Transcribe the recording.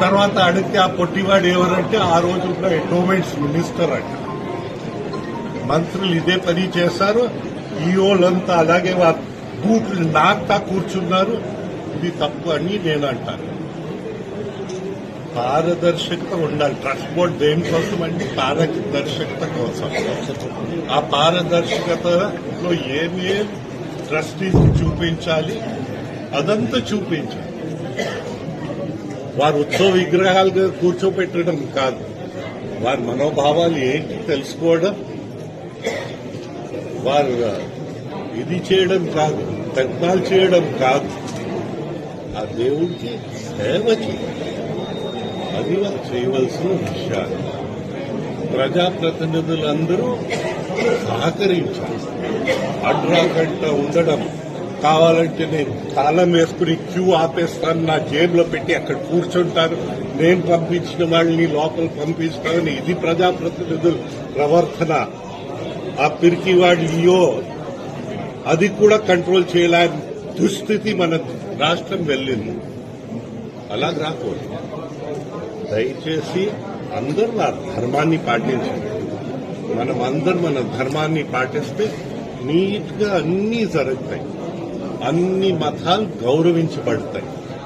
తర్వాత అడిగితే ఆ పొట్టివాడు ఎవరంటే ఆ రోజుల్లో ఎండోమెంట్స్ మినిస్టర్ అంట. మంత్రులు ఇదే పని చేశారు. ఈఓలంతా అలాగే వారు బూట్లు నాకుతా కూర్చున్నారు. ఇది తప్పు అని నేను అంటాను. పారదర్శకత ఉండాలి. ట్రస్ట్ బోర్డు దేనికోసం అంటే పారదర్శకత కోసం. ఆ పారదర్శకతలో ఏమేం ట్రస్టీస్ చూపించాలి అదంతా చూపించాలి. వారు ఉత్సవ విగ్రహాలుగా కూర్చోపెట్టడం కాదు, వారి మనోభావాలు ఏంటి తెలుసుకోవడం, వారు ఇది చేయడం కాదు, ప్రయత్నాలు చేయడం కాదు, ఆ దేవుడికి సేవ చేయాలి. అది వారు చేయవలసిన విషయాలు. ప్రజాప్రతినిధులందరూ సహకరించాలి. అడ్రాగంట ఉండడం, కావాలంటే నేను తాళం వేసుకుని క్యూ ఆపేస్తాను, నా జేబులో పెట్టి అక్కడ కూర్చుంటారు, నేను పంపించిన వాళ్ళని లోపల పంపిస్తానని ఇది ప్రజాప్రతినిధుల ప్రవర్తన. ఆ పిరికి వాడియో అది కూడా కంట్రోల్ చేయలేని దుస్థితి మన రాష్ట్రం వెళ్ళింది. అలా రాకూడదు. దయచేసి అందరూ ఆ ధర్మాన్ని పాటించండి. మనం అందరం మన ధర్మాన్ని పాటిస్తే నీట్ గా అన్నీ జరుగుతాయి. అన్ని మతాలు గౌరవించబడతాయి.